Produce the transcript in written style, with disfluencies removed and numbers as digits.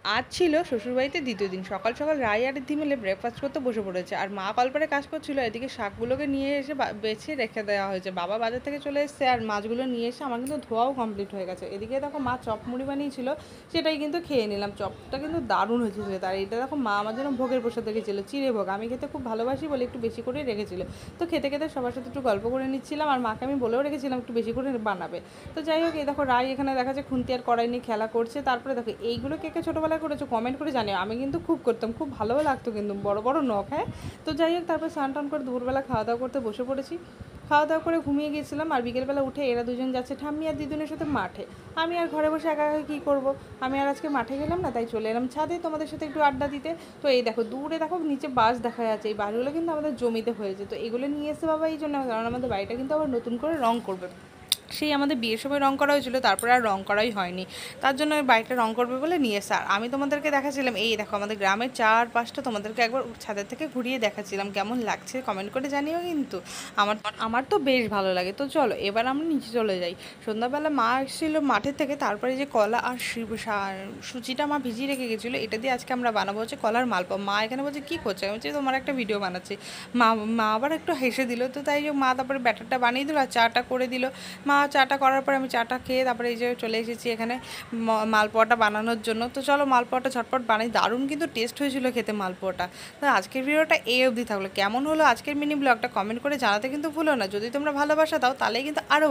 আজ ছিল শ্বশুরবাড়িতে দ্বিতীয় দিন। সকাল সকাল রাই আর রিদ্ধি মিলে ব্রেকফাস্ট করতে বসে পড়েছে। আর মা কলপারে কাজ করছিল, এদিকে শাকগুলোকে নিয়ে এসে বেছে রেখে দেওয়া হয়েছে। বাবা বাজার থেকে চলে এসেছে আর মাছগুলো নিয়ে এসে আমার কিন্তু ধোয়াও কমপ্লিট হয়ে গেছে। এদিকে দেখো মা চপ মুড়ি বানিয়েছিল, সেটাই কিন্তু খেয়ে নিলাম। চপটা কিন্তু দারুণ হয়েছিল। তার এটা দেখো মা আমার জন্য ভোগের প্রসাদ রেখেছিল, চিড়ে ভোগ। আমি খেতে খুব ভালোবাসি বলে একটু বেশি করেই রেখেছিল। তো খেতে খেতে সবার সাথে একটু গল্প করে নিচ্ছিলাম, আর মাকে আমি বলেও রেখেছিলাম একটু বেশি করে বানাবে। তো যাই হোক, এই দেখো রাই এখানে দেখা যাচ্ছে খুন্তি আর কড়াই নিয়ে খেলা করছে। তারপরে দেখো এইগুলো কে কে ছোটোবেলায় করেছো কমেন্ট করে জানিও। আমি কিন্তু খুব করতাম, খুব ভালোও লাগতো কিন্তু, বড় বড় নখ। হ্যাঁ, তো যাই হোক, তারপর স্নান টান করে দুপুরবেলা খাওয়া দাওয়া করতে বসে পড়েছি। খাওয়া দাওয়া করে ঘুমিয়ে গিয়েছিলাম, আর বিকেলবেলা উঠে এরা দুজন যাচ্ছে ঠাম্মি আর দিদুনের সাথে মাঠে। আমি আর ঘরে বসে একা একা কী করবো, আমি আর আজকে মাঠে গেলাম না, তাই চলে এলাম ছাদে তোমাদের সাথে একটু আড্ডা দিতে। তো এই দেখো দূরে দেখো নিচে বাস দেখা যাচ্ছে, এই বাসগুলো কিন্তু আমাদের জমিতে হয়েছে। তো এগুলো নিয়ে এসে বাবা এই জন্য, কারণ আমাদের বাড়িটা কিন্তু আবার নতুন করে রং করবে। সেই আমাদের বিয়ের সময় রং করা হয়েছিল, তারপরে আর রং করাই হয়নি। তার জন্য ওই বাড়িটা রং করবে বলে নিয়ে এসে। আর আমি তোমাদেরকে দেখাচ্ছিলাম, এই দেখো আমাদের গ্রামের চারপাশটা তোমাদেরকে একবার ছাদের থেকে ঘুরিয়ে দেখাচ্ছিলাম। কেমন লাগছে কমেন্ট করে জানিও কিন্তু। আমার আমার তো বেশ ভালো লাগে। তো চলো এবার আমরা নিচে চলে যাই। সন্ধ্যাবেলা মা এসেছিল মাঠের থেকে, তারপরে যে কলা আর সুচিটা মা ভিজিয়ে রেখে গেছিলো, এটা দিয়ে আজকে আমরা বানাবো হচ্ছে কলার মালপোয়া। মা এখানে বলছে কী করছে, আমি বলছি তোমার একটা ভিডিও বানাচ্ছি। মা মা আবার একটু হেসে দিল। তো তাই মা তারপরে ব্যাটারটা বানিয়ে দিল আর চাটা করে দিল। মা চাটা করার পরে আমি চাটা খেয়ে তারপরে এই যে চলে এসেছি এখানে মালপোয়াটা বানানোর জন্য। তো চলো মালপোয়াটা ঝটপট বানাই। দারুণ কিন্তু টেস্ট হয়েছিল খেতে মালপোয়াটা। তো আজকের ভিডিওটা এই অবধি থাকলো। কেমন হলো আজকের মিনি ব্লগটা কমেন্ট করে জানাতে কিন্তু ভুলো না। যদি তোমরা ভালোবাসা দাও তাহলে কিন্তু আরও